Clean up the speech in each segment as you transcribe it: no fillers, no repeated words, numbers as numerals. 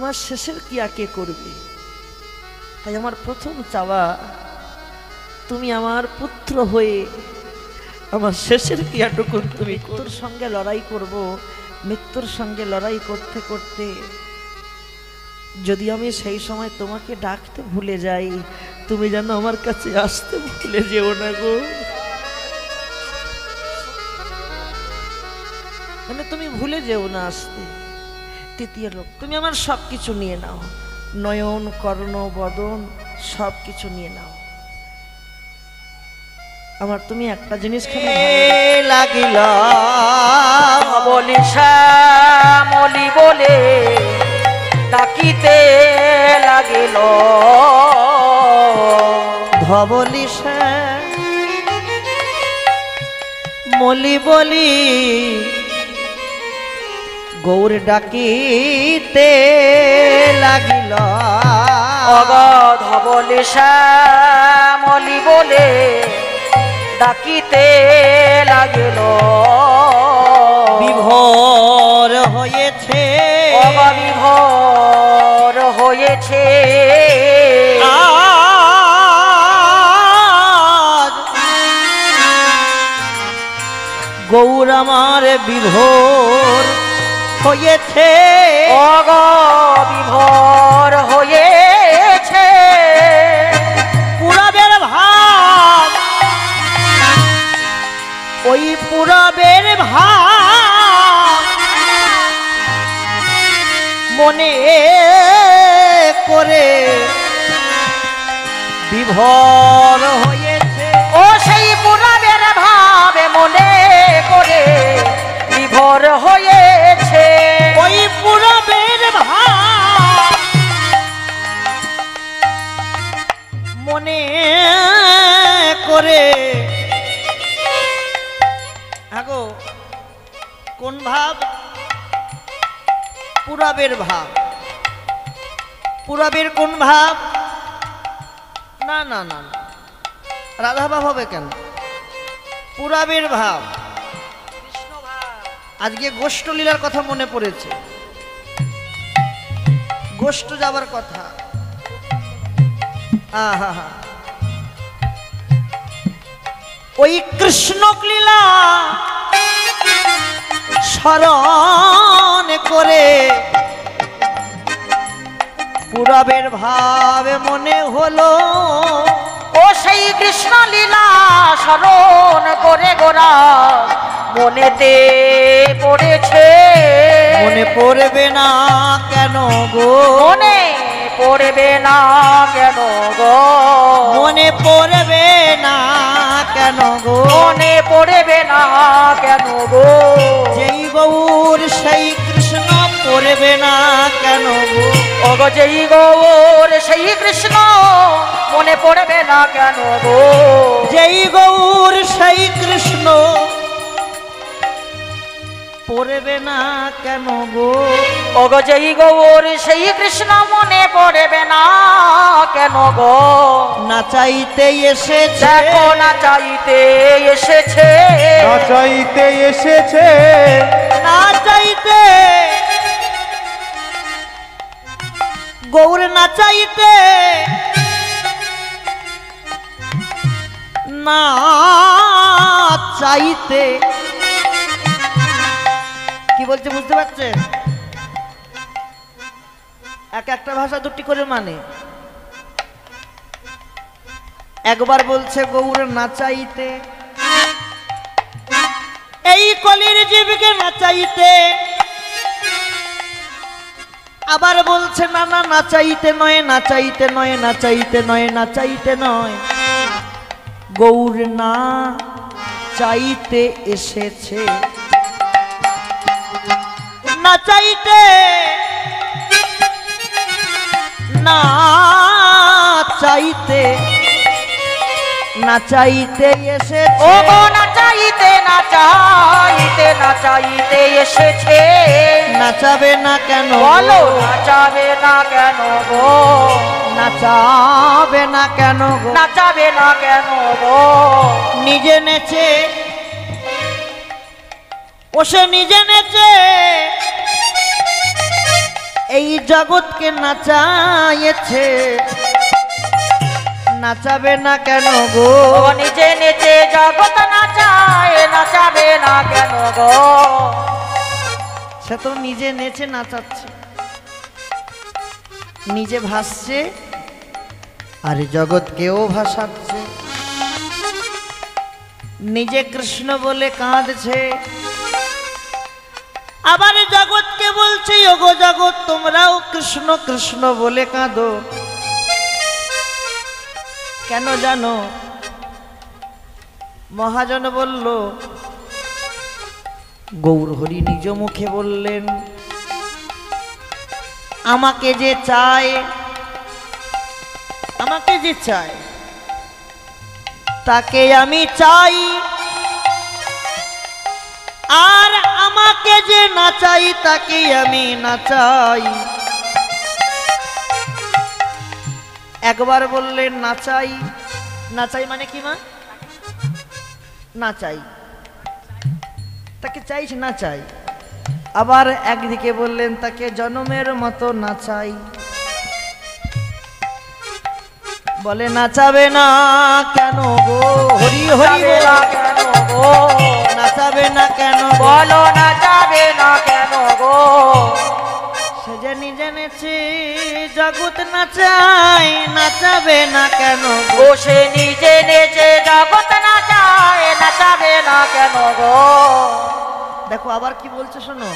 আমার শেষের ক্রিয়া কে করবে? তাই আমার প্রথম চাওয়া, তুমি আমার পুত্র হয়ে আমার শেষের ক্রিয়াটুকু তুমি তোর সঙ্গে লড়াই করব। মৃত্যুর সঙ্গে লড়াই করতে করতে যদি আমি সেই সময় তোমাকে ডাকতে ভুলে যাই, তুমি যেন আমার কাছে আসতে ভুলে যেও না গো। মানে তুমি ভুলে যেও না আসতে। তৃতীয় লোক, তুমি আমার সব কিছু নিয়ে নাও, নয়ন কর্ণ বদন সব কিছু নিয়ে নাও। আমার তুমি একটা জিনিস লাগিল বলি শ্যামলি বলে ডাকিতে লাগিল ধবলি শ্যামলি বলি গৌর ডাকিতে লাগিল। অগধ বলি শ্যামলি বলে ডাকিতে লাগিল। বিভোর হয়েছে, বিভোর হয়েছে গৌর আমার বিভোর হয়েছে, বিভোর হয়েছে পুরবের ভাব, ওই পুরবের ভাব মনে করে বিভোর হয়েছে। ও সেই পুরবের ভাবে মনে করে বিভোর হয়েছে। ওই পুরবের ভাব মনে করে, আগো কোন ভাব? পুরবের ভাব। পুরবের কোন ভাব? না না না, রাধা ভাব হবে কেন? পুরবের ভাব। আজকে গোষ্ঠ লীলার কথা মনে পড়েছে, গোষ্ঠ যাবার কথা। আহা, ওই কৃষ্ণ লীলা স্মরণ করে পুরবের ভাবে মনে হলো। ও সেই কৃষ্ণ লীলা স্মরণ করে গোরা মনেতে পড়েছে। মনে পড়বে না কেন গো? মনে পড়বে না কেন গো? মনে পড়বে না কেন গো? মনে পড়বে না কেন গো? যেই গৌর সেই কৃষ্ণ পড়বে না কেন গো? ওগো যেই গৌর সেই কৃষ্ণ মনে পড়বে না কেন গো? যেই গৌর সেই কৃষ্ণ পড়বে না কেন গো? ওগো যেই গৌর সেই কৃষ্ণ মনে পড়বে না কেন গো? না চাইতে এসেছে, দেখো না চাইতে এসেছে, না চাইতে এসেছে, না চাইতে গৌর না চাইতে, না চাইতে। কি বলছে বুঝতে পারছেন? এক একটা ভাষা দুটি করে মানে। একবার বলছে গৌর না চাইতে, এই কলির জীবকে না চাইতে। আবার বলছে না না, না চাইতে নয়, না চাইতে নয়, না চাইতে নয়, না চাইতে নয়, গৌর না চাইতে এসেছে। না চাইতে, না চাইতে, না চাইতে এসেছে। ও না চাইতে, না চাইতে, না চাইতে এসেছে। নাচাবে না কেন বলো, নাচাবে না কেন গো? নাচাবে না কেন গো? নাচাবে না কেন গো? নিজে নেচে, ও সে নিজে নেচে, এই জগৎকে নাচাইছে, নাচাবে না কেন গো? ও নিজে নিজে জগৎ নাচায়, নাচাবে না কেন গো? সে তো নিজে নেচে নাচাচ্ছে, নিজে ভাসছে আর জগৎকেও ভাসাচ্ছে। নিজে কৃষ্ণ বলে কাঁদছে, আবার জগৎকে বলছে ওগো জগৎ তোমরাও কৃষ্ণ কৃষ্ণ বলে কাঁদো। কেন জানো? মহাজন বলল, গৌর হরি নিজ মুখে বললেন, আমাকে যে চায়, আমাকে যে চায় তাকে আমি চাই, আর আমাকে যে না চাই তাকে আমি না চাই। একবার বললেন না চাই, না চাই মানে কি মা? না চাই, তাকে চাইছি না চাই। আবার একদিকে বললেন তাকে জনমের মতো না চাই। বলে নাচাবে না কেন গো? হরি হরি না কেন গো? নাচাবে না কেন? বলো নাচাবে না কেন গো? সে যে নিজে নেচে জগৎ নাচাই, নাচাবে না কেন গো? বসে নিজে নেচে জগৎ নাচায়, নাচাবে না কেন গো? দেখো আবার কি বলছে শোনো,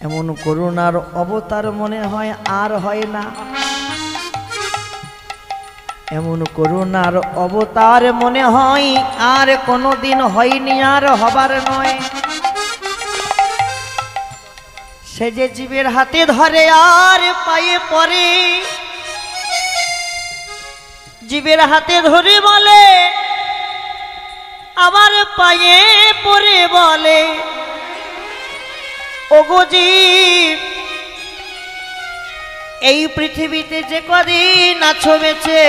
এমন করুণার অবতার মনে হয় আর হয় না, এমন করুণার অবতার মনে হয় আর কোনোদিন হয়নি, আর হবার নয়। সে যে জীবের হাতে ধরে আর পায়ে পড়ে, জীবের হাতে ধরে বলে আবার পায়ে পড়ে বলে, ওগো জীব এই পৃথিবীতে যে কদিন আছো বেঁচে,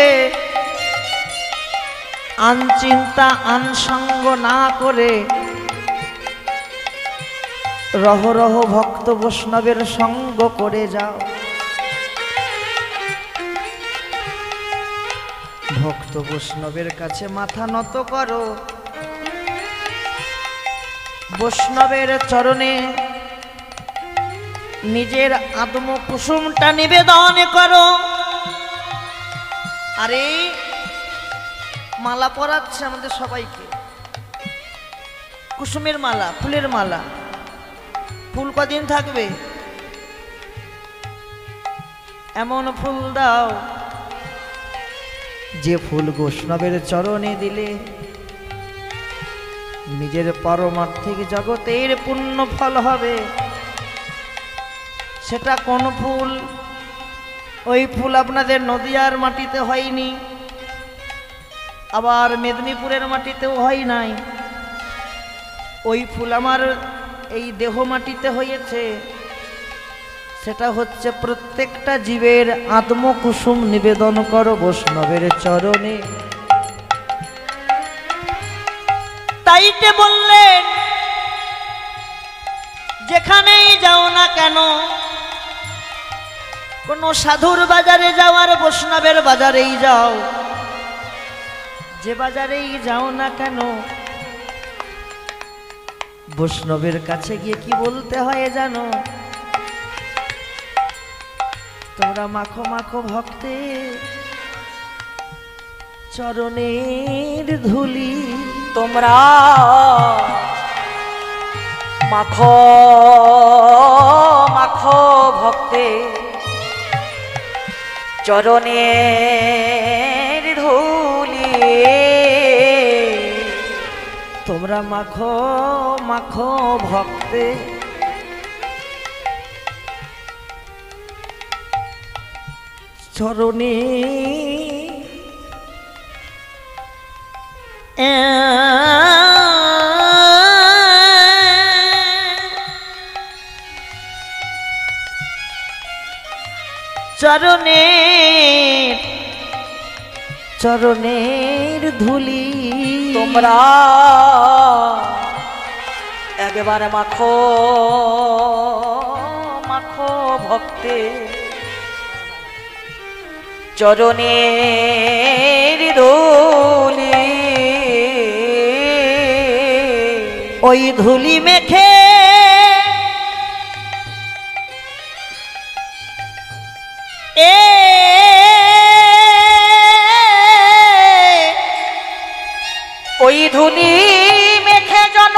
আন চিন্তা আন সঙ্গ না করে রহ রহ ভক্ত বৈষ্ণবের সঙ্গ করে যাও। ভক্ত বৈষ্ণবের কাছে মাথা নত করো, বৈষ্ণবের চরণে নিজের আত্ম কুসুমটা নিবেদন করো। আরে মালা পরাচ্ছে আমাদের সবাইকে, কুসুমের মালা, ফুলের মালা। ফুল কদিন থাকবে? এমন ফুল দাও যে ফুল বৈষ্ণবের চরণে দিলে নিজের পারমার্থিক জগতের পুণ্য ফল হবে। সেটা কোন ফুল? ওই ফুল আপনাদের নদিয়ার মাটিতে হয়নি, আবার মেদিনীপুরের মাটিতেও হয় নাই। ওই ফুল আমার এই দেহ মাটিতে হয়েছে। সেটা হচ্ছে প্রত্যেকটা জীবের আত্মকুসুম নিবেদন করো বৈষ্ণবের চরণে। তাইতে বললেন যেখানেই যাও না কেন, কোন সাধুর বাজারে যাও আর বৈষ্ণবের বাজারেই যাও, যে বাজারেই যাও না কেন বৈষ্ণবের কাছে গিয়ে কি বলতে হয় জানো? তোমরা মাখো মাখো ভক্তে চরণের ধুলি, তোমরা মাখো মাখো ভক্তে চরণের ধুলি, তোমরা মাখো মাখো ভক্তে চরণে চরণের চরণের ধুলি, তোমরা একবার মাখো মাখো ভক্তে চরণের ধুলি ওই ধুলি মেখে ওই ধুলি মেখে জন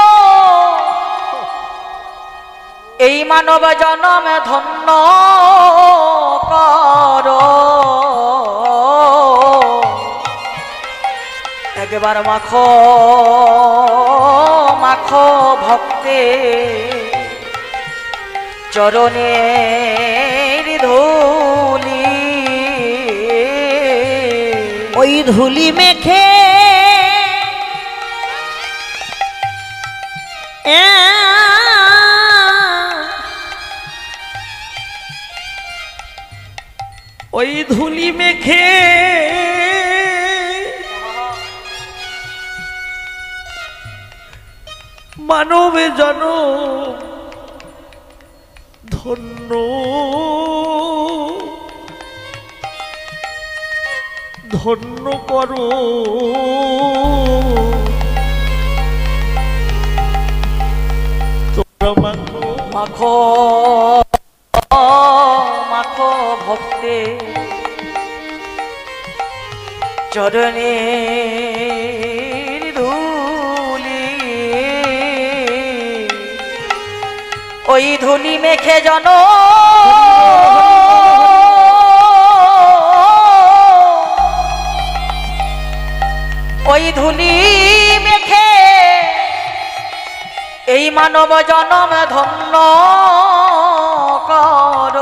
এই মানব জনম ধন্য কর একবার মাখো মাখো ভক্তে চরণের ধুলি ওই ধুলি মেখে ওই ধুলি মেখে মানবে জন ধন্য ধন্য করো তোমরা মাখো মাখো মাখো ভক্তে চরণের ধুলি ওই ধুলি মেখে জন ওই ধুলি মেখে এই মানব জনম ধন্য কর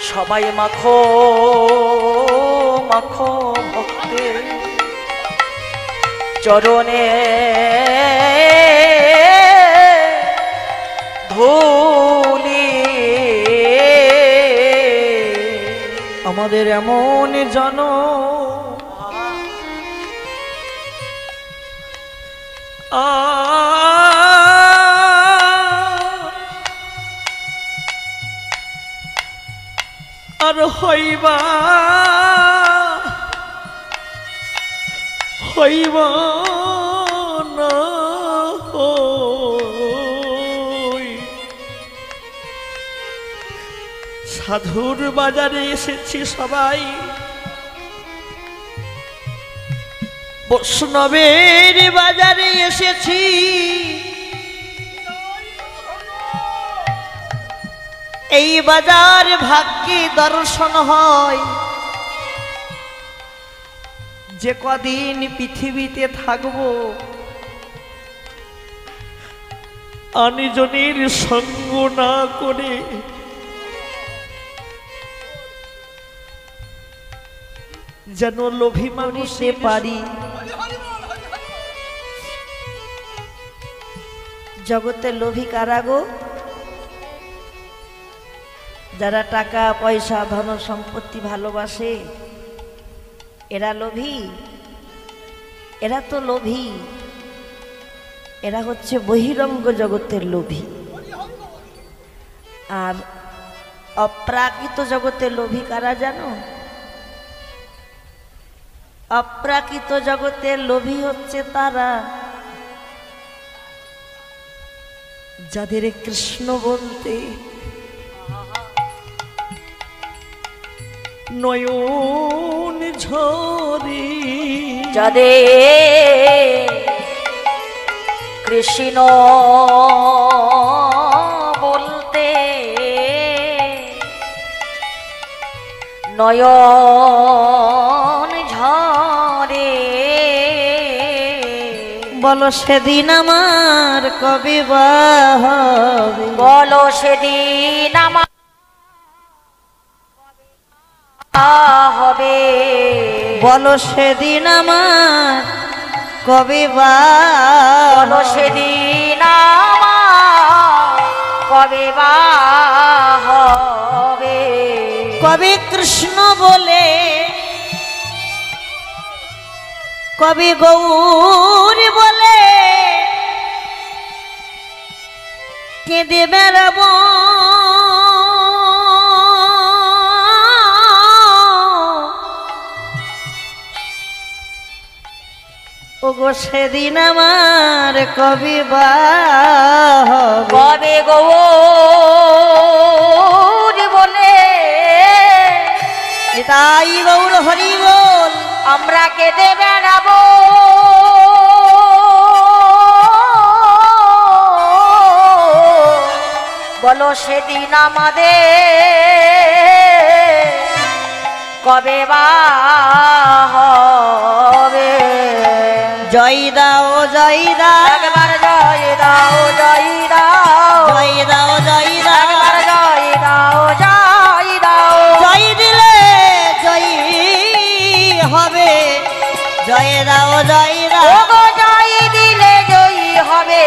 সবাই মাখো মাখো ভক্তে চরণে ধুলি আমাদের এমন জন আর হইবা হইবা না হই সাধুর বাজারে এসেছি সবাই বৈষ্ণবের বাজারে এসেছি এই বাজার ভাগ্যে দর্শন হয় যে কদিন পৃথিবীতে থাকবো আনিজনের সঙ্গ না করে যেন লোভী মানুষে পারি জগতে লোভী কারা গো যারা টাকা পয়সা ধন সম্পত্তি ভালোবাসে এরা লোভী এরা তো লোভী এরা হচ্ছে বহিরঙ্গ জগতের লোভী আর অপ্রাকৃত জগতের লোভী কারা জানো অপ্রাকৃত জগতের লোভী হচ্ছে তারা যাদের কৃষ্ণ বলতে নয়ন ঝরে যাদের কৃষ্ণ বলতে নয়ন ঝরে বলো সেদিন আমার কবে বা হবে বলো সেদিন আমার হবে বলো সেদিন আমার কবে বা বলো সেদিন আমার কবে বা হবে কবে কৃষ্ণ বলে কবে গৌর বলে কেঁদে বেড়াবো ওগো সেদিন আমার কবি কবে গৌর বলে তাই গৌর হরি বল আমরা কেঁদে বেড়াবো বলো সেদিন আমাদের কবে বা হবে জয় দাও জয় দাও একবার জয় দাও জয় দাও জয় দাও জয় দাও একবার জয় দাও জয় দাও জয় দিলে জয় হবে জয় দাও জয় দাও ওগো জয় দিলে জয়ী হবে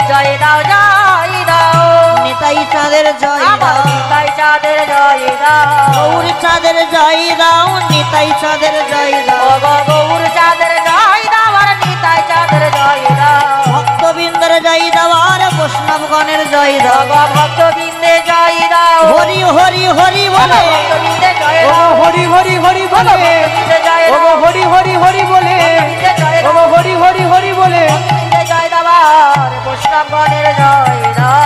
জয় দাও জয় দাও নিতাই চাঁদের জয় আমার দাও নিতাই চাঁদের জয় দাও গৌর চাঁদের জয় দাও নিতাই চাঁদের জয় দাও ওগো গৌর চাঁদের জয় দাও আর নিতাই চাঁদের জয় দাও ভক্তবৃন্দের জয় দাও আর বৈষ্ণবগণের জয় দাও ওগো ভক্তবৃন্দে জয় দাও হরি হরি হরি বলে ভক্তবৃন্দে জয় ওগো দাও হরি হরি হরি বলে ভক্তবৃন্দে জয় দাও ওগো হরি হরি হরি বলে ভক্তবৃন্দে জয় দাও ওগো হরি হরি হরি বলে ভক্তবৃন্দে জয় দাও আর বৈষ্ণবগণের জয় দাও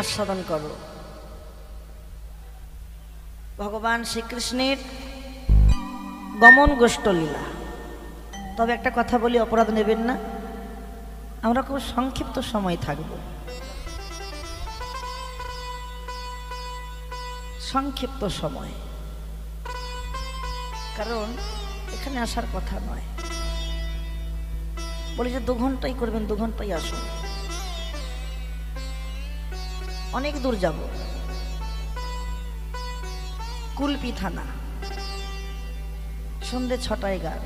আস্বাদন করো ভগবান শ্রীকৃষ্ণের গমন গোষ্ঠ লীলা। তবে একটা কথা বলি, অপরাধ নেবেন না, আমরা খুব সংক্ষিপ্ত সময় থাকব, সংক্ষিপ্ত সময়, কারণ এখানে আসার কথা নয়। বলি যে 2 ঘন্টাই করবেন, 2 ঘন্টাই আসুন, অনেক দূর যাব। কুলপি থানা, সন্ধ্যে 6টায় গান।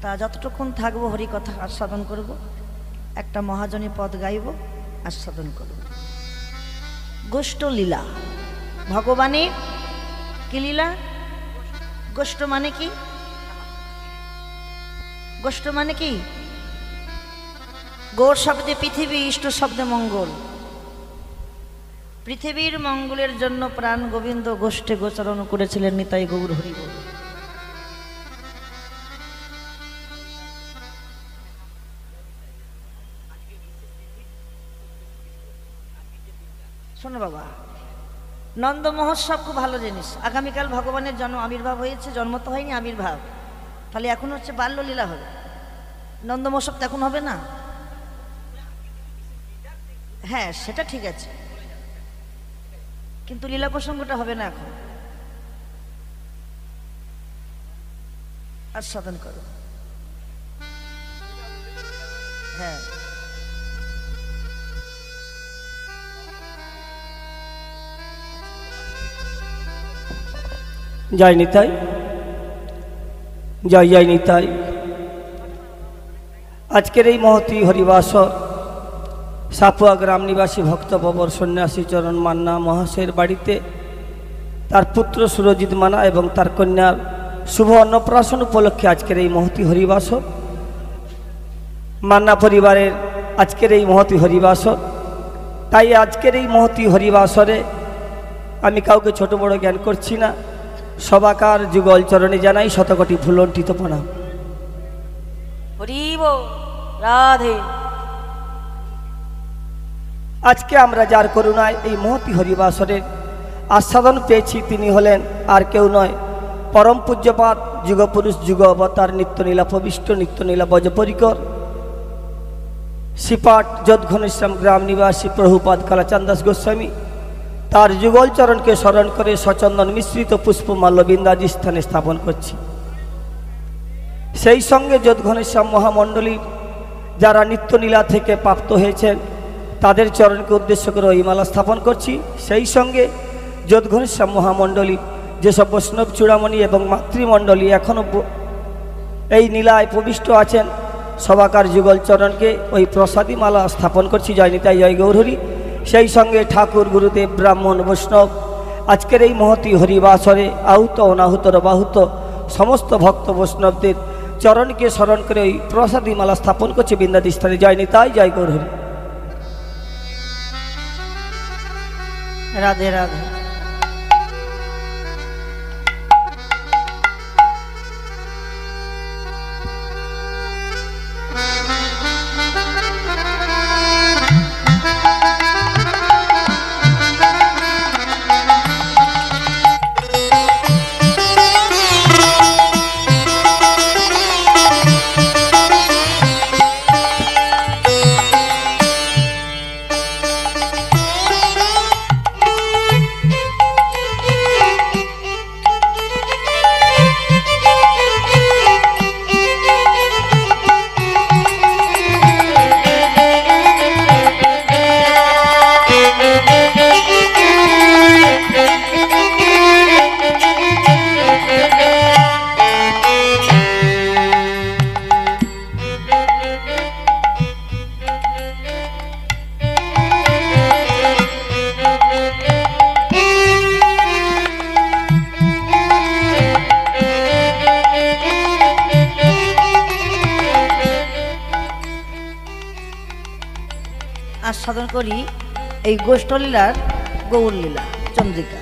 তা যতটুকুন থাকবো হরিকথা আস্বাদন করব, একটা মহাজনী পদ গাইব, আস্বাদন করব। গোষ্ঠ লীলা, ভগবানের কি লীলা? গোষ্ঠ মানে কি? গোষ্ঠ মানে কি? গৌর শব্দে পৃথিবী, ইষ্ট শব্দে মঙ্গল। পৃথিবীর মঙ্গলের জন্য প্রাণ গোবিন্দ গোষ্ঠে গোচরণ করেছিলেন নিতাই গৌর হরি বল। শোনো বাবা, নন্দ মহোৎসব খুব ভালো জিনিস। আগামীকাল ভগবানের জন্ম আবির্ভাব হয়েছে, জন্ম তো হয়নি, আবির্ভাব। তাহলে এখন হচ্ছে বাল্যলীলা হবে, নন্দ মহোৎসব তো এখন হবে না। হ্যাঁ সেটা ঠিক আছে, কিন্তু লীলা প্রসঙ্গটা হবে না এখন। আস্বাদন করো। হ্যাঁ জয় নিতাই, জয় জয় নিতাই। আজকের এই মহতী হরিবাসর সাপুয়া গ্রাম নিবাসী ভক্তবর সন্ন্যাসী চরণ মান্না মহাশয়ের বাড়িতে তার পুত্র সুরজিৎ মানা এবং তার কন্যার শুভ অন্নপ্রাশন উপলক্ষে আজকের এই মহতী হরিবাসর, মান্না পরিবারের আজকের এই মহতী হরিবাসর। তাই আজকের এই মহতী হরিবাসরে আমি কাউকে ছোট বড় জ্ঞান করছি না, সবাকার যুগল চরণে জানাই শতকোটি ভুলণ্ঠিত প্রণাম। হরি বল, রাধে। আজকে আমরা যার করুণায় এই মহতী হরিবাসরের আস্বাদন পেয়েছি, তিনি হলেন আর কেউ নয়, পরম পূজ্যপাত যুগপুরুষ যুগ অবতার নিত্যনীলা প্রবিষ্ট নিত্যনীলা বজপরিকর শ্রীপাঠ যদ্ঘনশ্যাম গ্রাম নিবাসী প্রভুপাদ কালাচাঁদ দাস গোস্বামী। তার যুগল চরণকে স্মরণ করে সচন্দন মিশ্রিত পুষ্পমাল্য বিন্দাজি স্থানে স্থাপন করছি। সেই সঙ্গে যদ্ঘনশ্যাম মহামণ্ডলীর যারা নিত্যনীলা থেকে প্রাপ্ত হয়েছেন তাদের চরণকে উদ্দেশ্য করে ওই মালা স্থাপন করছি। সেই সঙ্গে যদ্ঘনশ্যাম মহামণ্ডলী যেসব বৈষ্ণব চূড়ামণি এবং মাতৃমণ্ডলী এখনও এই নীলায় প্রবিষ্ট আছেন, সবাকার যুগল চরণকে ওই প্রসাদী মালা স্থাপন করছি। জয় নিতাই, জয় গৌরহরি। সেই সঙ্গে ঠাকুর গুরুদেব ব্রাহ্মণ বৈষ্ণব আজকের এই মহতী হরিবাসরে আহুত অনাহুতর বাহুত সমস্ত ভক্ত বৈষ্ণবদের চরণকে স্মরণ করে ওই প্রসাদী মালা স্থাপন করছে বৃন্দাদি স্থানে। জয়নি তাই জয় গৌর হরি। রাধে রাধে। আস্বাদন করি এই গোষ্ঠলীলার গৌরলীলা চন্দ্রিকা।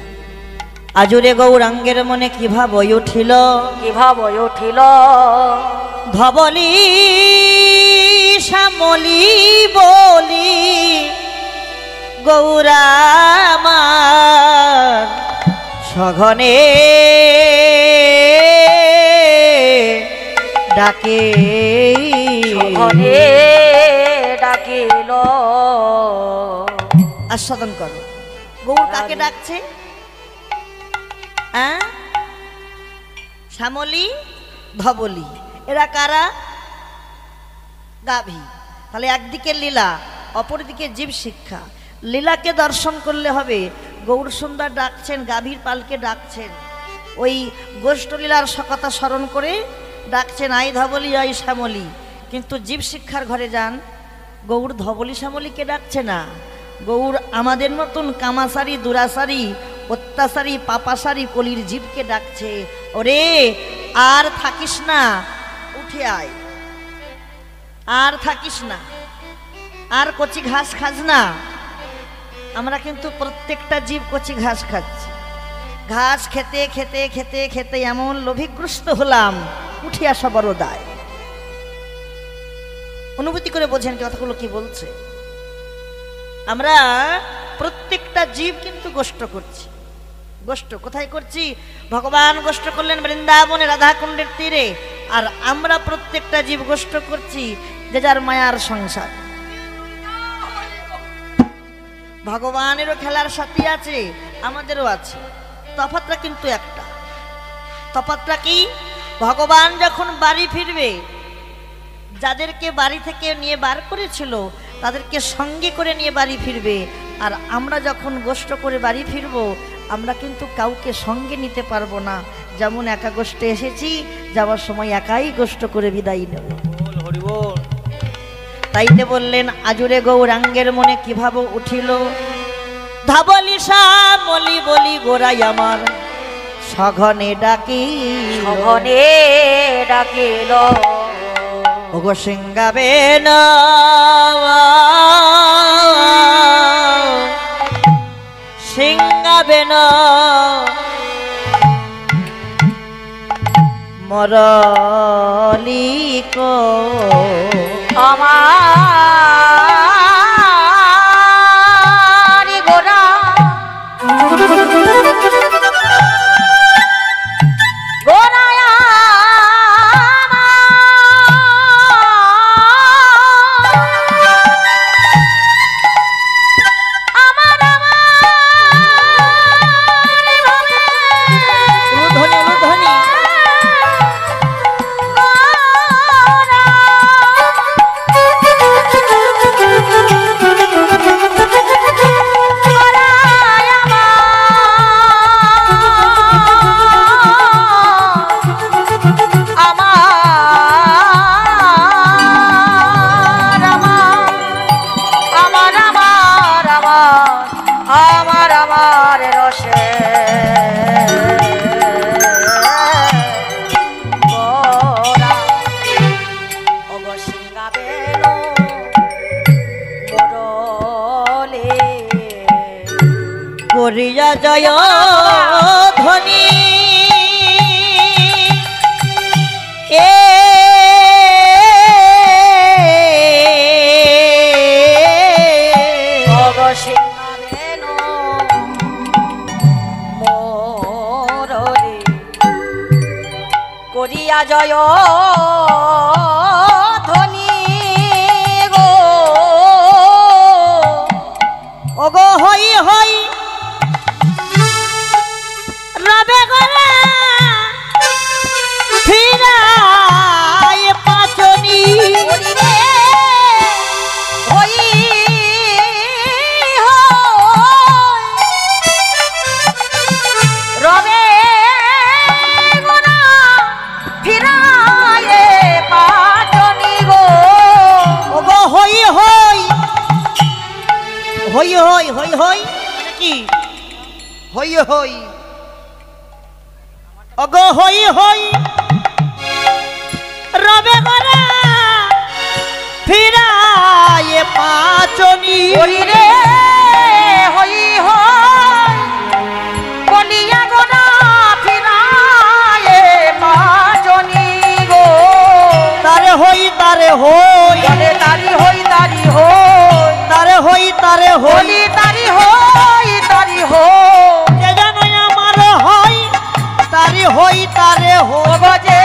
আজুরে গৌরাঙ্গের মনে কি ভাব উঠিল, কি ভাব উঠিল, ধবলি শ্যামলি বলি গৌরামার সঘনে ডাকে ঘরে ডাকিল। আস্বাদন করো। গৌর কাকে ডাকছে? শ্যামলী ধবলি, এরা কারা? গাভী। তাহলে একদিকে লীলা, অপরদিকে জীব শিক্ষা। লীলাকে দর্শন করলে হবে, গৌর সুন্দর ডাকছেন, গাভীর পালকে ডাকছেন, ওই গোষ্ঠলীলার কথা স্মরণ করে ডাকছেন আই ধবলি আই শ্যামলী। কিন্তু জীব শিক্ষার ঘরে যান, গৌর ধবলি শ্যামলীকে ডাকছে না, গৌর আমাদের মতন কামাসারি দুরাসারি অত্যাচারী পাপাসারি কলির জীবকে ডাকছে, ওরে আর থাকিস না, উঠে আয়, আর থাকিস না, আর কচি ঘাস খাস না। আমরা কিন্তু প্রত্যেকটা জীব কচি ঘাস খাচ্ছি। ঘাস খেতে খেতে খেতে খেতে এমন লোভিগ্রস্ত হলাম, উঠে আসা বড় দায়। অনুভূতি করে বোঝেন কথাগুলো কি বলছে। আমরা প্রত্যেকটা জীব কিন্তু গোষ্ঠ করছি। গোষ্ঠ কোথায় করছি? ভগবান গোষ্ঠ করলেন বৃন্দাবনে রাধাকুণ্ডের তীরে, আর আমরা প্রত্যেকটা জীব গোষ্ঠ করছি যে যার মায়ার সংসার। ভগবানেরও খেলার সাথী আছে, আমাদেরও আছে, তফাৎটা কিন্তু একটা। তফাৎটা কি? ভগবান যখন বাড়ি ফিরবে, যাদেরকে বাড়ি থেকে নিয়ে বার করেছিল তাদেরকে সঙ্গে করে নিয়ে বাড়ি ফিরবে, আর আমরা যখন গোষ্ঠ করে বাড়ি ফিরব, আমরা কিন্তু কাউকে সঙ্গে নিতে পারবো না। যেমন একা গোষ্ঠে এসেছি, যাওয়ার সময় একাই গোষ্ঠ করে বিদায় নেব। তাইতে বললেন আজুরে গৌরাঙ্গের মনে কিভাবে উঠিল, ধবলি শ্যামলি বলি গোরাই আমার সঘনে ডাকি, সঘনে ডাকিল। ওগো সিংগাবে না সিংগাবে না মরলিক আমার গোরা গোরায়া করিয়া জয় ধ্বনি এ করিয়া জয় ধ্বনি গো ওগো হই হই রবে গলা ফিরায় পাচনি রে হই রবে গোনা ফিরায় পাচনি গো ওগো হই হই হই হই হই হই মানে কি হই হই ওগো হই হই রবে গলা ফিরায় পাচনি রে হই হই বলিয়া গোনা ফিরায় পাচনি গো তারে হই তারে হই বলে তারি হই তারি হই তারে হই তারে হই বলি তারি হই তারি হই যে জানো আমার হই তারে হই তারে হই ওগো যে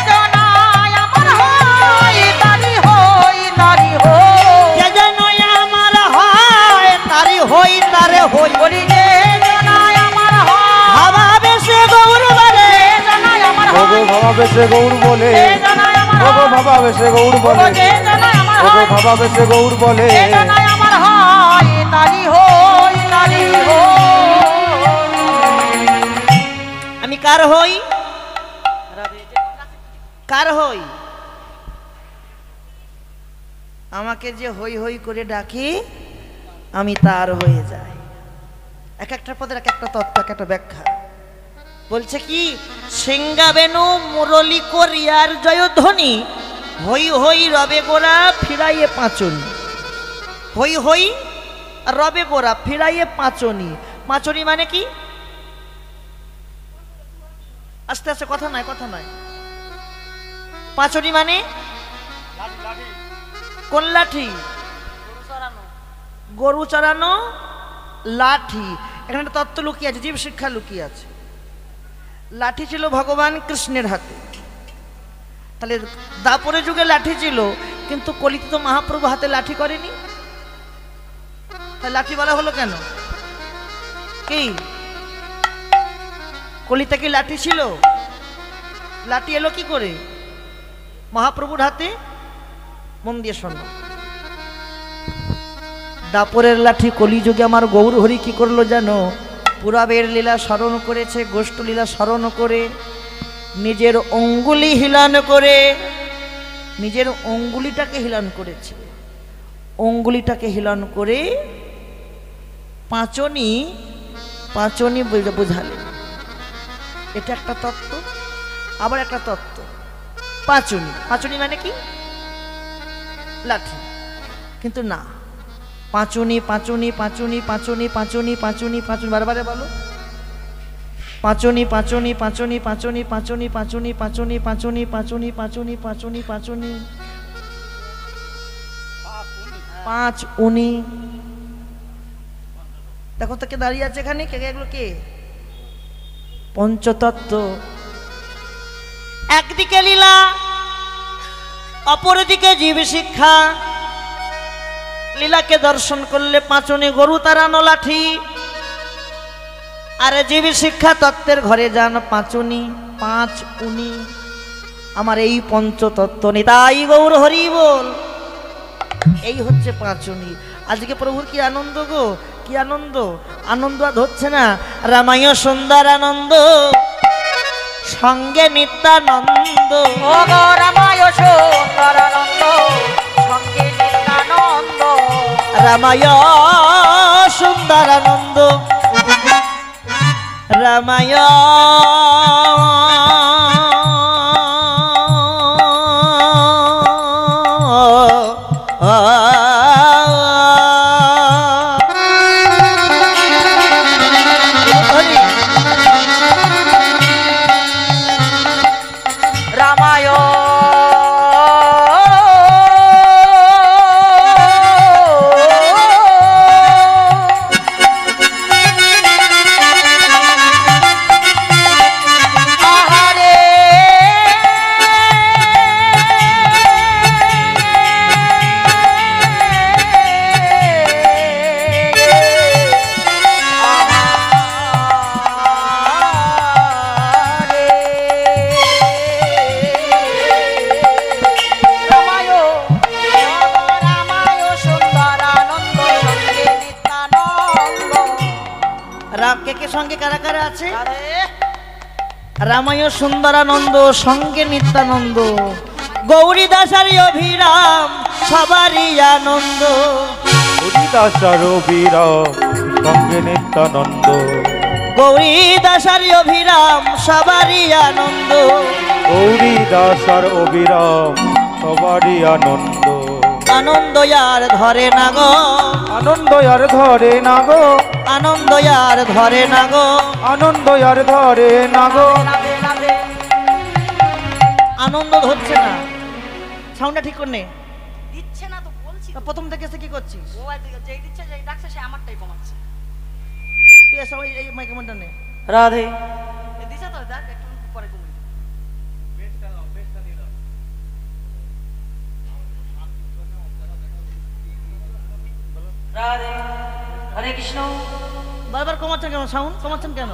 জনায় আমার হই তারি হই তারি হই যে জানো আমার হয় তারে হই তারে হই বলি যে জনায় আমার হই ভাবা বেশে গৌর বারে জনায় আমার ওগো হই ভাবা বেশে গৌর বলে যে জনায় আমার ওগো হই ভাবা বেশে গৌর ওগো বলে যে জনায় আমার ওগো হই ভাবা বেশে গৌর বলে যে জনায় আমার হই তারি হই তারি হই আমি কার হই কার হই আমাকে যে হই হই করে ডাকি আমি তার হয়ে যাই এক একটা পদের এক একটা তত্ত্ব এক একটা ব্যাখ্যা বলছে কি সিংগাবেনু মুরলি করিয়ার জয়ধ্বনি হই হই রবে গোরা ফিরাইয়ে পাঁচনি হই হই রবে গোরা ফিরাইয়ে পাঁচনি পাঁচনি মানে কি আস্তে আস্তে কথা নয় কথা নয় পাঁচনি মানে কোন লাঠি গরু চড়ানো লাঠি এখানে একটা তত্ত্ব লুকিয়ে আছে জীব শিক্ষা লুকিয়ে আছে লাঠি ছিল ভগবান কৃষ্ণের হাতে তাহলে দাপরের যুগে লাঠি ছিল কিন্তু কলিতে তো মহাপ্রভু হাতে লাঠি করেনি তাহলে লাঠি বলা হলো কেন কি কলিতে কি লাঠি ছিল লাঠি এলো কি করে মহাপ্রভুর হাতে মন দিয়ে শোনো দাপরের লাঠি কলিযুগে আমার গৌর হরি কি করলো জানো পুরাবের লীলা স্মরণ করেছে গোষ্ঠ লীলা স্মরণ করে নিজের অঙ্গুলি হিলান করে নিজের অঙ্গুলিটাকে হিলান করেছে অঙ্গুলিটাকে হিলান করে পাঁচনি পাঁচনি বোঝালে এটা একটা তত্ত্ব আবার একটা তত্ত্ব পাঁচনি পাঁচনি মানে কি লাঠি কিন্তু না পাঁচনি পাঁচনি পাঁচনি পাঁচনি পাঁচনি পাঁচনি পাঁচনি বারবারে বলো পাঁচনি পাঁচনি পাঁচনি পাঁচনি পাঁচনি পাঁচনি পাঁচনি পাঁচনি পাঁচনি পাঁচনি পাঁচনি পাঁচনি পাঁচ উনি দেখো তো কে দাঁড়িয়ে আছে এখানে কে এগুলো কে পঞ্চতত্ত্ব একদিকে লীলা অপরদিকে জীব শিক্ষা লীলাকে দর্শন করলে পাঁচনি গরু তাড়ানো লাঠি আরে জীব শিক্ষা তত্ত্বের ঘরে যান পাঁচনি পাঁচ উনি আমার এই পঞ্চতত্ত্ব নিতাই গৌর হরি বল এই হচ্ছে পাঁচনি আজকে প্রভুর কি আনন্দ গো কি আনন্দ আনন্দ আর হচ্ছে না রামায় সুন্দর আনন্দ সঙ্গে নিত্যানন্দ ও গো রামায় সুন্দর আনন্দ সঙ্গে নিত্যানন্দ রামায় সুন্দর আনন্দ রামায় কে কে সঙ্গে কারা কারা আছে? রামায় সুন্দরানন্দ, সঙ্গে নিত্যানন্দ, গৌরীদাসারি অভিরাম, সবারই আনন্দ। হরিদাসার অবিরাম সঙ্গে নিত্যানন্দ, গৌরীদাসারি অভিরাম, সবারই আনন্দ। গৌরীদাসার অবিরাম সবারই আনন্দ। আনন্দ আর ধরে না গো, আনন্দ আর ধরে না গো, আনন্দ আর ধরে না গো, আনন্দ আর ধরে না গো। আনন্দ ধরছে না। সাউন্ডটা ঠিক করে নে। দিচ্ছে না তো বলছি। প্রথম থেকে এসে কি করছিস? ও যেই দিচ্ছে যেই ডাকছে সে আমারটাই কমাচ্ছে। তুই এসে এই মাইক্রোফোনটা নে। রাধে দিছে তো দেখ একটু পরে কমে। রাধে হরে কৃষ্ণ। বারবার কমাচ্ছেন কেন? সাউন্ড কমাচ্ছেন কেন?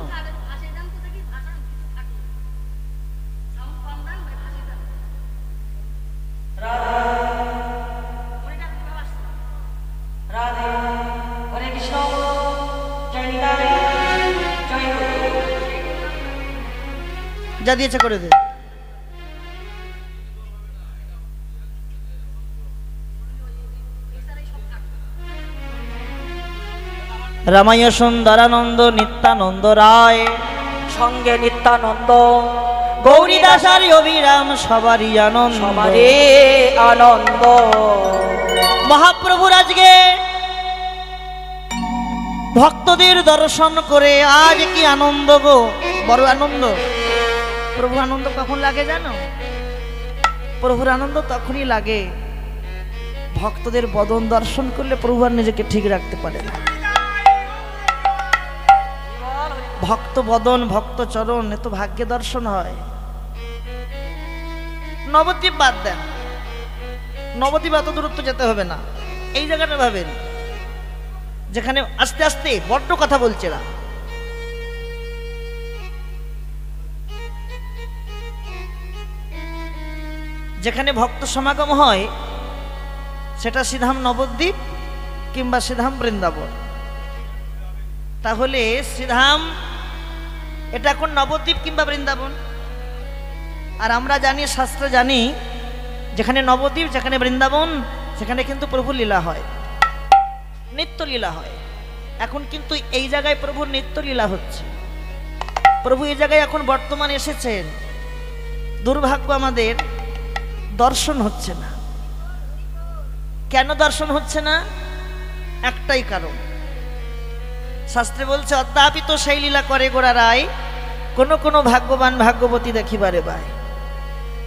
রাধে হরে কৃষ্ণ। জয় নিতাই, জয় গুরু। যা দিয়েছে করে দে। রামায় সুন্দরানন্দ, নিত্যানন্দ রায়, সঙ্গে নিত্যানন্দ, গৌরীদাসারি অভিরাম, সবারই আনন্দ। সবারই আনন্দ। মহাপ্রভুর আজকে ভক্তদের দর্শন করে আজ কি আনন্দ গো, বড় আনন্দ। প্রভু আনন্দ কখন লাগে জানো? প্রভুর আনন্দ তখনই লাগে ভক্তদের বদন দর্শন করলে প্রভু আর নিজেকে ঠিক রাখতে পারে না। ভক্ত বদন, ভক্ত চরণ, এ তো ভাগ্যে দর্শন হয়। নবদ্বীপ বাদ দেন, নবদ্বীপ এত দূরত্ব যেতে হবে না। এই জায়গাটা ভাবেন যেখানে আস্তে আস্তে বড্ড কথা বলছে না, যেখানে ভক্ত সমাগম হয় সেটা শ্রীধাম নবদ্বীপ কিংবা শ্রীধাম বৃন্দাবন। তাহলে শ্রীধাম এটা এখন নবদ্বীপ কিংবা বৃন্দাবন। আর আমরা জানি, শাস্ত্রে জানি, যেখানে নবদ্বীপ যেখানে বৃন্দাবন সেখানে কিন্তু প্রভুর লীলা হয়, নিত্য লীলা হয়। এখন কিন্তু এই জায়গায় প্রভুর নিত্য লীলা হচ্ছে। প্রভু এই জায়গায় এখন বর্তমান এসেছেন। দুর্ভাগ্য আমাদের দর্শন হচ্ছে না। কেন দর্শন হচ্ছে না? একটাই কারণ, শাস্ত্রে বলছে অদ্যাপিত সেই লীলা করে গোড়া রায়, কোনো কোনো ভাগ্যবান ভাগ্যবতী দেখিবারে ভাই।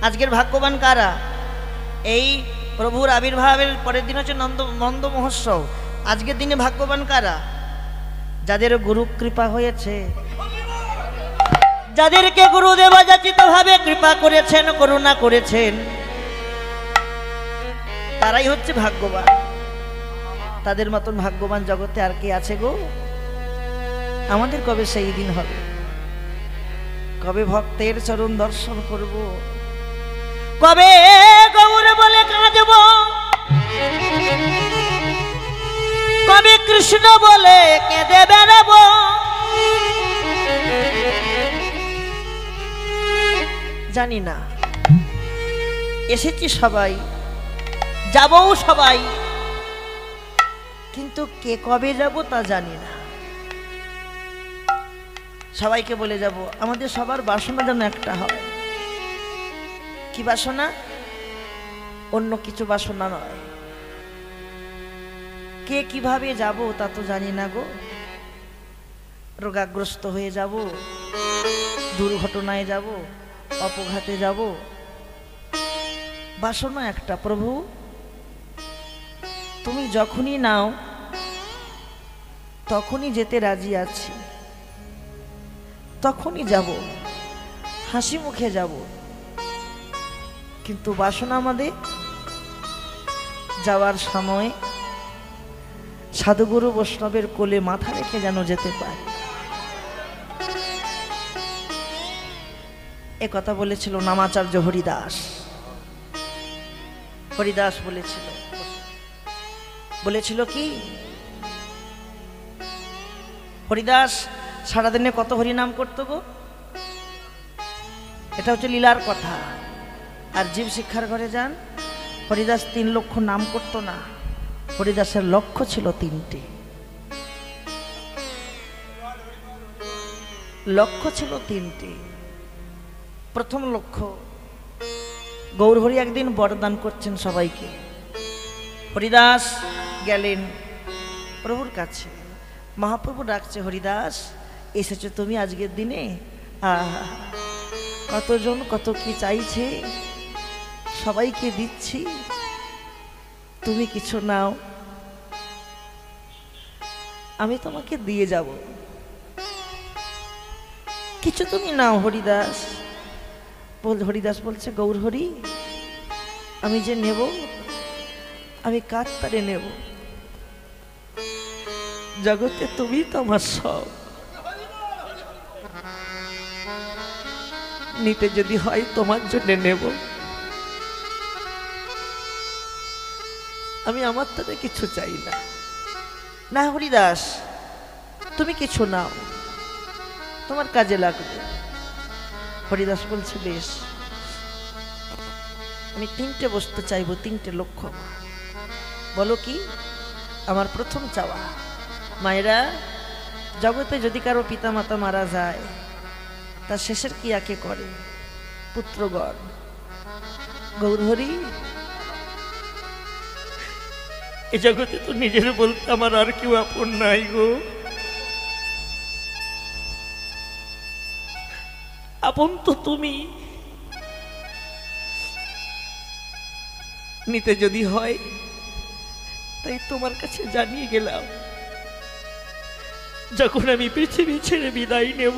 আজকের ভাগ্যবান কারা? এই প্রভুর আবির্ভাবের পরের দিন হচ্ছে নন্দ মহোৎসব। আজকের দিনে ভাগ্যবান কারা? যাদের গুরু কৃপা হয়েছে, যাদেরকে গুরুদেব যাচিত ভাবে কৃপা করেছেন, করুণা করেছেন, তারাই হচ্ছে ভাগ্যবান। তাদের মতন ভাগ্যবান জগতে আর কে আছে গো? আমাদের কবে সেই দিন হবে? কবে ভক্তের চরণ দর্শন করব? কবে গৌর বলে কাঁদব? কবে কৃষ্ণ বলে কেঁদে বেড়াব? জানি না। এসেছি সবাই, যাবও সবাই, কিন্তু কে কবে যাব তা জানি না। সবাইকে বলে যাব, আমাদের সবার বাসনা যেন একটা হয়। কি বাসনা? অন্য কিছু বাসনা নয়। কে কিভাবে যাব তা তো জানি না গো। রোগাগ্রস্ত হয়ে যাব, দুর্ঘটনায় যাব, অপঘাতে যাব, বাসনা একটা। প্রভু তুমি যখনই নাও তখনই যেতে রাজি আছি, তখনই যাব, হাসি মুখে যাব। কিন্তু বাসনা আমাদের যাওয়ার সময় সাধুগুরু বৈষ্ণবের কোলে মাথা রেখে যেন যেতে পারে। এ কথা বলেছিল নামাচার্য হরিদাস। হরিদাস বলেছিল কি? হরিদাস সারাদিনে কত হরিনাম করতো গো? এটা হচ্ছে লীলার কথা। আর জীব শিক্ষার ঘরে যান, হরিদাস 3 লক্ষ নাম করতো না, হরিদাসের লক্ষ্য ছিল 3টে। লক্ষ্য ছিল 3টে। প্রথম লক্ষ্য, গৌরহরি একদিন বরদান করছেন সবাইকে। হরিদাস গেলেন প্রভুর কাছে, মহাপ্রভু ডাকছে, হরিদাস এসেছো তুমি আজকের দিনে? কতজন কত কি চাইছে, সবাইকে দিচ্ছি, তুমি কিছু নাও, আমি তোমাকে দিয়ে যাব, কিছু তুমি নাও হরিদাস। হরিদাস বলছে, গৌরহরি আমি যে নেব, আমি কার তারে নেব? জগতে তুমি তো আমার সব, নিতে যদি হয় তোমার জন্য নেব, আমি আমার তারে কিছু চাই না। না হরিদাস তুমি কিছু নাও, তোমার কাজে লাগবে। হরিদাস বলছে, বেশ, আমি 3টে বস্তু চাইবো, 3টে লক্ষ্য। বলো কি? আমার প্রথম চাওয়া, মায়েরা, জগতে যদি কারো পিতা মাতা মারা যায়, তার শেষের ক্রিয়াকে করে পুত্রগণ। গৌরহরি এ জগতে তো নিজের বলতে আমার আর কেউ আপন নাই গো, আপন তো তুমি। নিতে যদি হয় তাই তোমার কাছে জানিয়ে গেলাম, যখন আমি পৃথিবী ছেড়ে বিদায় নেব,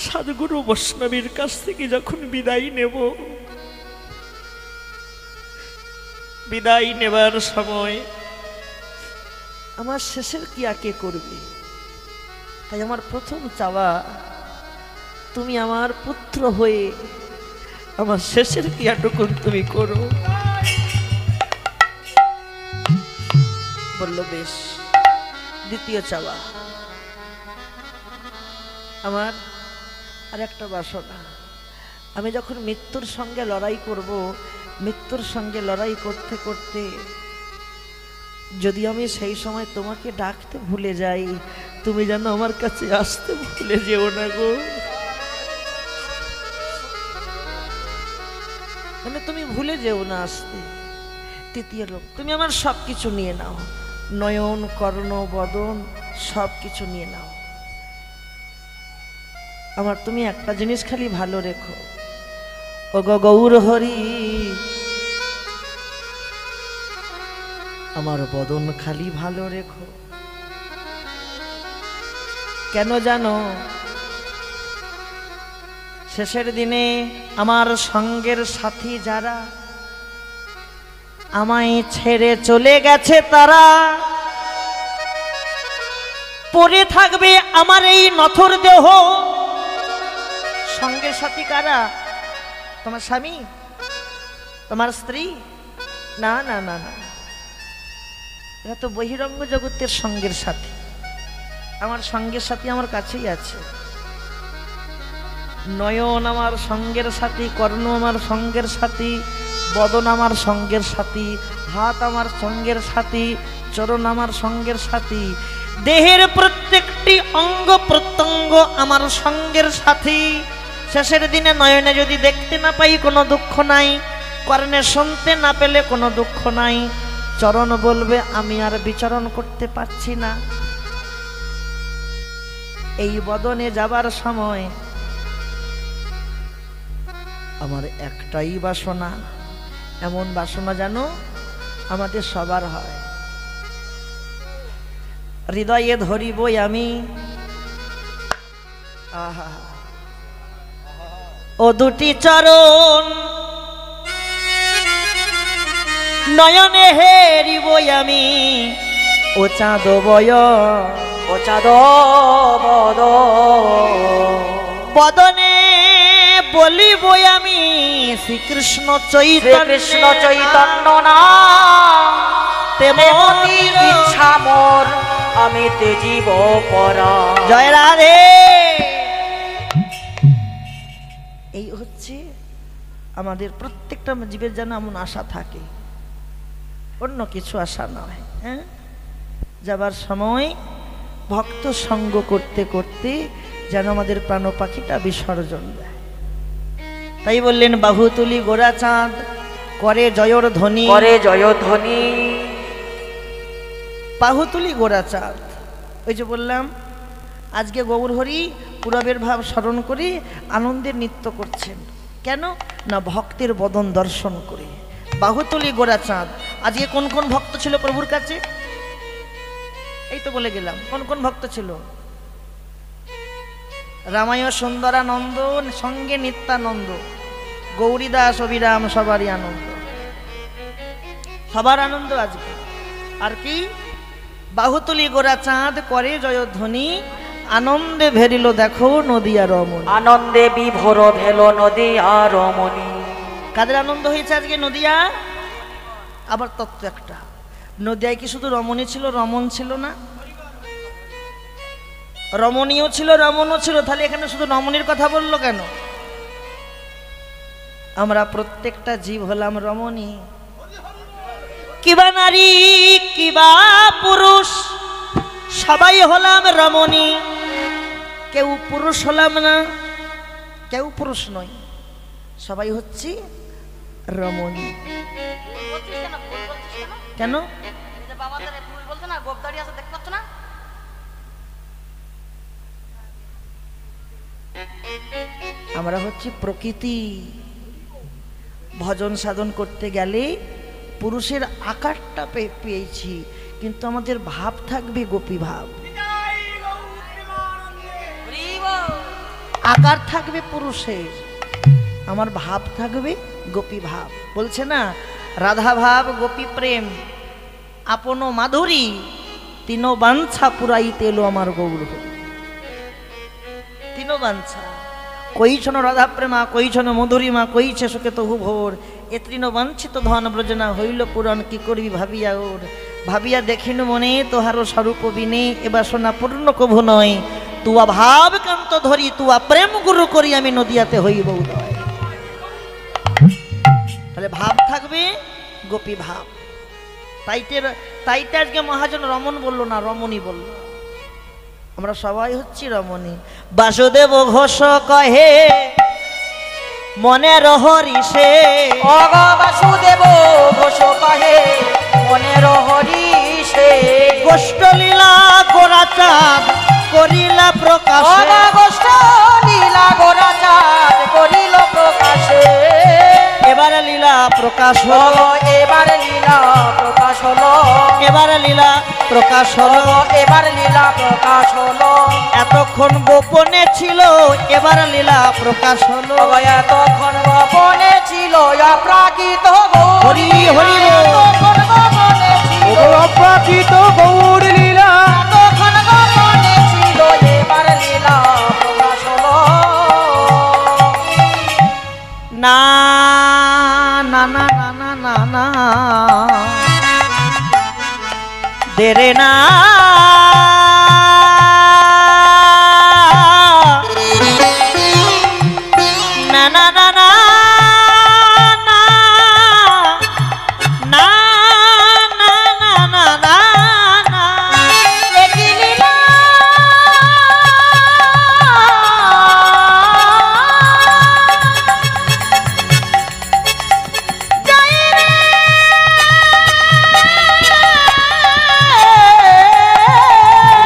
সাধুগুরু বৈষ্ণবীর কাছ থেকে যখন বিদায় নেব, বিদায় নেবার সময় আমার শেষের ক্রিয়া কে করবে? তাই আমার প্রথম চাওয়া, তুমি আমার পুত্র হয়ে আমার শেষের ক্রিয়াটুকু তুমি করো। বলল বেশ। দ্বিতীয় চাওয়া, আমার আর একটা বাসনা, আমি যখন মৃত্যুর সঙ্গে লড়াই করব, মৃত্যুর সঙ্গে লড়াই করতে করতে যদি আমি সেই সময় তোমাকে ডাকতে ভুলে যাই, তুমি যেন আমার কাছে আসতে ভুলে যেও না গো। মানে তুমি ভুলে যেও না আসতে। তৃতীয় লোক, তুমি আমার সব কিছু নিয়ে নাও, নয়ন কর্ণ বদন সব কিছু নিয়ে নাও, আমার তুমি একটা জিনিস খালি ভালো রেখো, ও গো গৌরহরি, আমার বদন খালি ভালো রেখো। কেন জানো? শেষের দিনে আমার সঙ্গের সাথী যারা আমায় ছেড়ে চলে গেছে, তারা পড়ে থাকবে আমার এই নথর দেহ। সঙ্গের সাথী কারা? তোমার স্বামী, তোমার স্ত্রী? না না না না, এরা তো বহিরঙ্গ জগতের সঙ্গের সাথী। আমার সঙ্গের সাথী আমার কাছেই আছে। নয়ন আমার সঙ্গের সাথী, কর্ণ আমার সঙ্গের সাথী, বদন আমার সঙ্গের সাথী, হাত আমার সঙ্গের সাথী, চরণ আমার সঙ্গের সাথী, দেহের প্রত্যেকটি অঙ্গ প্রত্যঙ্গ আমার সঙ্গের সাথী। শেষের দিনে নয়নে যদি দেখতে না পাই কোনো দুঃখ নাই, কর্ণে শুনতে না পেলে কোনো দুঃখ নাই, চরণ বলবে আমি আর বিচরণ করতে পারছি না। এই বদনে যাবার সময় আমার একটাই বাসনা, এমন বাসনা যেন আমাদের সবার হয়, হৃদয়ে ধরিবই আমি আহা ও দুটি চরণ, নয়নে হেরিবই আমি ও চাঁদ বয়, ও চাঁদ বদ বদনে বলিবই আমি শ্রীকৃষ্ণ কৃষ্ণ চৈতন্য চৈতন্য নাম। তেমনি ইচ্ছা মোর আমি তেজিব পরা। জয় রাধে। এই হচ্ছে আমাদের প্রত্যেকটা জীবের যেন এমন আশা থাকে, অন্য কিছু আশা নয়। হ্যাঁ, যাবার সময় ভক্ত সঙ্গ করতে করতে যেন আমাদের প্রাণ পাখিটা বিসর্জন দেয়। তাই বললেন বাহু তুলি গোরা চাঁদ করে জয়র ধ্বনি, করে জয়ধ্বনি। বাহু তুলি গোরা চাঁদ, ওই যে বললাম আজকে গৌরহরি পুরবের ভাব স্মরণ করে আনন্দের নৃত্য করছেন। কেন না ভক্তের বদন দর্শন করে। বাহুতলি গোরা চাঁদ। আজকে কোন কোন ভক্ত ছিল প্রভুর কাছে? এই তো বলে গেলাম কোন কোন ভক্ত ছিল। রামায় সুন্দরানন্দ সঙ্গে নিত্যানন্দ, গৌরীদাস অবিরাম, সবারই আনন্দ, সবার আনন্দ আজকে। আর কি বাহুতলি গোরা চাঁদ করে জয়ধ্বনি, আনন্দে ভেরিল দেখো নদিয়া রমণী। আনন্দে বিভোর ভেল নদিয়া রমণী। কাদের আনন্দ হয়েছে আজকে? নদিয়া। আবার তত্ত্ব একটা, নদিয়ায় কি শুধু রমণী ছিল, রমণ ছিল না? রমণীও ছিল, রমণও ছিল। তাহলে এখানে শুধু রমণীর কথা বললো কেন? আমরা প্রত্যেকটা জীব হলাম রমণী। কিবা নারী কিবা পুরুষ, সবাই হলাম রমণী। কেউ পুরুষ হলাম না, কেউ পুরুষ নয়, সবাই হচ্ছি রমণী। কেন? আমরা হচ্ছি প্রকৃতি। ভজন সাধন করতে গেলে পুরুষের আকারটা পেয়েছি, কিন্তু আমাদের ভাব থাকবে গোপী ভাব। আকার থাকবে পুরুষের, আমার ভাব থাকবে গোপী ভাব। বলছে না রাধা ভাব গোপী প্রেম আপন মাধুরী, তিনো বাঞ্ছা পুরাইতে এলো আমার গৌর। তিনো বাঞ্ছা কইছন রাধা প্রেমা, কইছন মধুরিমা, কইছে সুখে তহু ভোর। এ তৃণ বাঞ্ছিত ধন ব্রজনা হইল পুরাণ, কি করবি ভাবিয়া ওর। ভাবিয়া দেখিনু মনে তোহারো স্বরূপ বিনে, এ বাসনা পূর্ণ কভু নয়। তুয়া ভাব কান্ত ধরি, তুয়া প্রেম গুরু করি, আমি নদিয়াতে হইব উদয়। তাহলে ভাব থাকবে গোপী ভাব। তাইতে আজকে মহাজন রমণ বললো না, রমণী বললো। আমরা সবাই হচ্ছি রমণী। বাসুদেব ঘোষ কহে মনের হরিষে, অগ বাসুদেব ঘোষ কহে মনের হরিষে। গোষ্ঠ লীলা গোরা চাঁদ করিলা প্রকাশ, অগ গোষ্ঠ লীলা গোরা চাঁদ করিল প্রকাশে। এবার লীলা প্রকাশ হলো, এবার লীলা প্রকাশ হলো, এবার লীলা প্রকাশ হলো। এবার লীলা প্রকাশ হলো। এতক্ষণ গোপনে ছিল, এবার লীলা প্রকাশ হলো। এতক্ষণ গোপনে ছিল অপ্রাকৃত হরি হরি এতক্ষণ গোপনে ছিল, অপ্রাকৃত গৌর লীলা। এতক্ষণ গোপনে ছিল, এবার লীলা প্রকাশ হলো। না না না না না না না দেরে না, না না না না না না না না না না না একই লীলা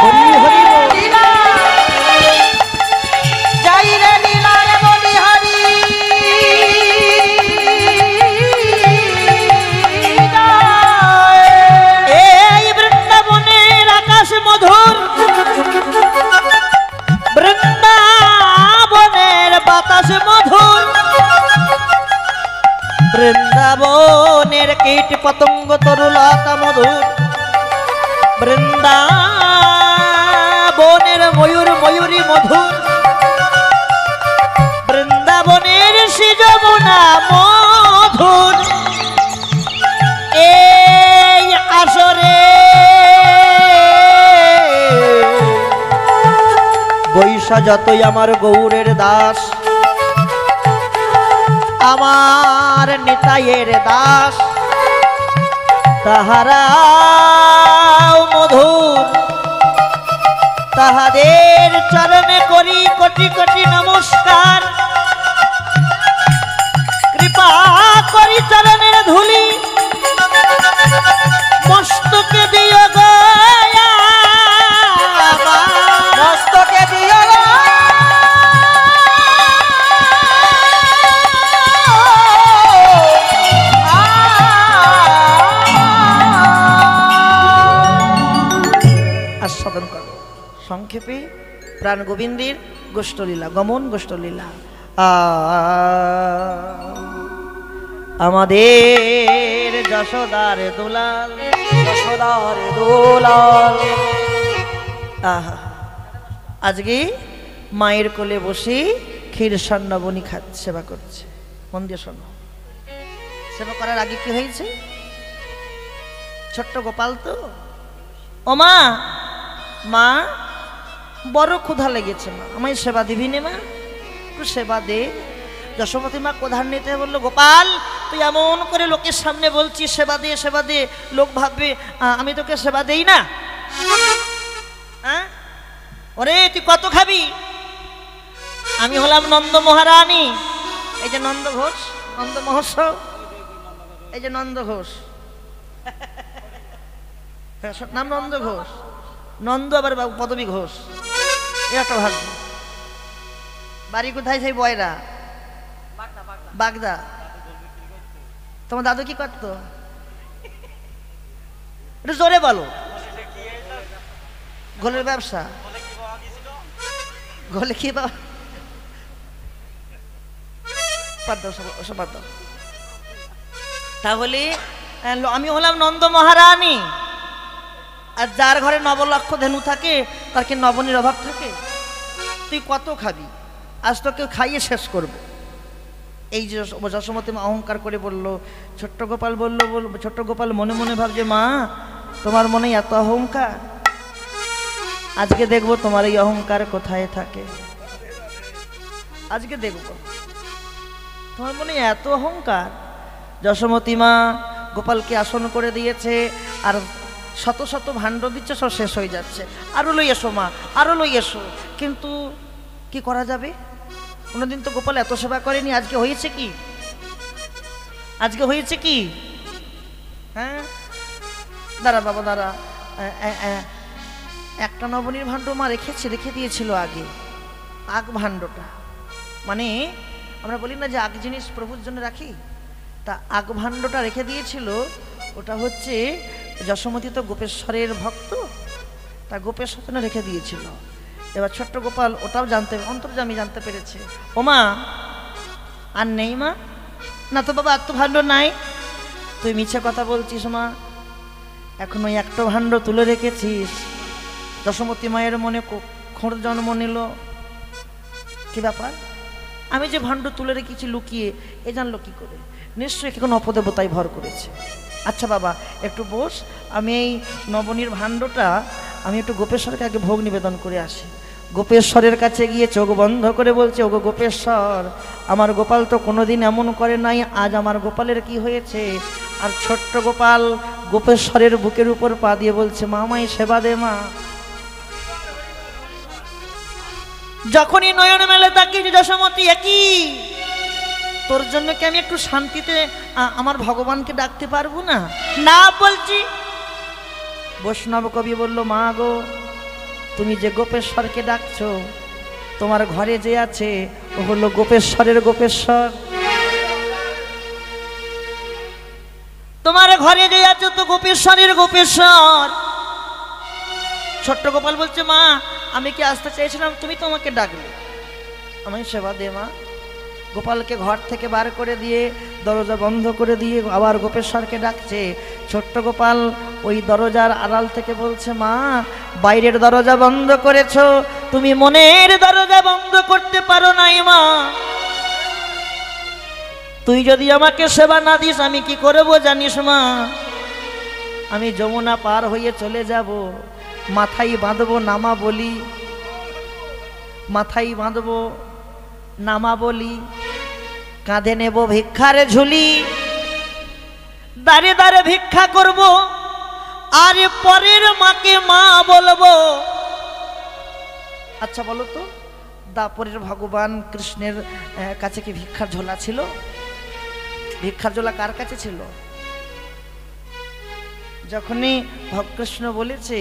হরি হরি বল। লীলা যাই রে লীলা রে বলি হরি যায়। এই বৃন্দাবনের আকাশ মধুর, বৃন্দাবনের বাতাস মধুর, বৃন্দাবনের কীট পতঙ্গ তরুলতা মধুর, বৃন্দাবনের ময়ূর ময়ূরী মধুর, বৃন্দাবনের সৃজবনা মধুর। এই আসর যতই আমার গৌরের দাস, আমার নিতাইয়ের দাস, তাহারাও মধুর, তাহাদের চরণে করি কোটি কোটি নমস্কার। কৃপা করি চরণের ধুলি মস্তকে দিও গো, মস্তকে দিও গো। আস্বাদন করো সংক্ষেপে প্রাণ গোবিন্দের গোষ্ঠলীলা, গমন গোষ্ঠলীলা। আমাদের যশোদার দুলাল, যশোদার দোলাল। আহা, আজকে মায়ের কোলে বসে ক্ষীর সন্ন্যাবনী সেবা করছে। মন দিয়ে শোনো, সেবা করার আগে কি হয়েছে? ছোট্ট গোপাল তো, ও মা, মা বড় ক্ষুধা লেগেছে, মা আমায় সেবা দিবি নে, মা একটু সেবা দে। যশোমতী মা কোধার নিতে বললো, গোপাল তুই এমন করে লোকের সামনে বলছিস সেবা দে সেবা দে, লোক ভাববে আমি তোকে সেবা দেই না। হ্যাঁ, ওরে তুই কত খাবি? আমি হলাম নন্দ মহারানী, এই যে নন্দ ঘোষ, নন্দ মহোৎসব, এই যে নন্দ ঘোষ, নাম নন্দ ঘোষ, নন্দ আবার পদবী ঘোষ, এ একটা ভাগ্য। বাড়ি কোথায়? সেই বয়রা, বাগদা। তোমার দাদু কি করতো? একটু জোরে বলো। ঘোলের ব্যবসা। ঘোলে কি বাবা? তাহলে আমি হলাম নন্দ মহারানী, আর যার ঘরে নবলক্ষ ধেনু থাকে তার কি নবনীর অভাব থাকে? তুই কত খাবি? আজ তোকে খাইয়ে শেষ করব। এই যে যশোমতী মা অহংকার করে বলল, ছোট্ট গোপাল বলল, ছোট্ট গোপাল মনে মনে ভাবছে, মা তোমার মনে এত অহংকার, আজকে দেখবো তোমার এই অহংকার কোথায় থাকে। আজকে দেখবো তোমার মনে এত অহংকার। যশোমতী মা গোপালকে আসন করে দিয়েছে, আর শত শত ভাণ্ড দিচ্ছে, সব শেষ হয়ে যাচ্ছে। আরো লই এসো মা, আরো লই এসো। কিন্তু কি করা যাবে? কোনোদিন তো গোপাল এত সেবা করেনি, আজকে হয়েছে কি? আজকে হয়েছে কি? হ্যাঁ, দাঁড়া বাবা দাঁড়া। একটা নবনীর ভাণ্ড মা রেখে দিয়েছিল আগে, আগ ভাণ্ডটা। মানে আমরা বলি না যে আগ জিনিস প্রভুর জন্য রাখি, তা আগ ভাণ্ডটা রেখে দিয়েছিল। ওটা হচ্ছে যশোমতী তো গোপেশ্বরের ভক্ত, তা গোপেশ্বর জন্য রেখে দিয়েছিল। এবার ছোট্ট গোপাল ওটাও জানতে, অন্তর্যামী জানতে পেরেছে। ও মা, আর নেই মা? না তো বাবা, আর তো ভাণ্ড নাই। তুই মিছে কথা বলছিস মা, এখন ওই একটা ভাণ্ড তুলে রেখেছিস। যশোমতী মায়ের মনে খোঁড় জন্ম নিল। কি ব্যাপার? আমি যে ভাণ্ড তুলে রেখেছি লুকিয়ে, এ জানলো কি করে? নিশ্চয়ই কোনো অপদেবতায় ভর করেছে। আচ্ছা বাবা একটু বস, আমি এই নবনীর ভাণ্ডটা আমি একটু গোপেশ্বরকে আগে ভোগ নিবেদন করে আসি। গোপেশ্বরের কাছে গিয়ে চোখ বন্ধ করে বলছে, ওগো গোপেশ্বর, আমার গোপাল তো কোনোদিন এমন করে নাই, আজ আমার গোপালের কি হয়েছে? আর ছোট্ট গোপাল গোপেশ্বরের বুকের উপর পা দিয়ে বলছে, মা আমায় সেবা দে মা। যখনই নয়ন মেলে তাকিয়ে যশোমতী, একই তোর জন্য কি আমি একটু শান্তিতে আমার ভগবানকে ডাকতে পারবো না? না বলছি। বৈষ্ণব কবি বলল, মা গো, তুমি যে গোপেশ্বরকে ডাকছো, তোমার ঘরে যে আছে ও হলো গোপেশ্বরের গোপেশ্বর। তোমার ঘরে যে আছে তো গোপেশ্বরের গোপেশ্বর। ছোট্ট গোপাল বলছে, মা আমি কি আসতে চেয়েছিলাম, তুমি তো আমাকে ডাকলে, আমায় সেবা দে মা। গোপালকে ঘর থেকে বার করে দিয়ে দরজা বন্ধ করে দিয়ে আবার গোপেশ্বরকে ডাকছে। ছোট্ট গোপাল ওই দরজার আড়াল থেকে বলছে, মা বাইরের দরজা বন্ধ করেছো, তুমি মনের দরজা বন্ধ করতে পারো নাই মা। তুই যদি আমাকে সেবা না দিস আমি কি করবো জানিস মা? আমি যমুনা পার হয়ে চলে যাব, মাথায় বাঁধবো নামা বলি, মাথায় বাঁধবো নামা বলি, কাঁধে নেব ভিক্ষার ঝুলি, দাঁড়ে দাঁড়ে ভিক্ষা করব, আর পরের মাকে মা বলবো। আচ্ছা বলো তো, দাপরের ভগবান কৃষ্ণের কাছে কি ভিক্ষার ঝোলা ছিল? ভিক্ষার ঝোলা কার কাছে ছিল? যখনই কৃষ্ণ বলেছে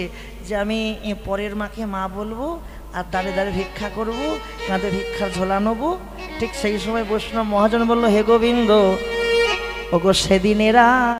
যে আমি পরের মাকে মা বলবো আর দাঁড়ে দাঁড়ে ভিক্ষা করব, কাঁধে ভিক্ষার ঝোলা নেবো, ঠিক সেই সময় বৈষ্ণব মহাজন বলল, হে গোবিন্দ, ওগো সেদিনেরা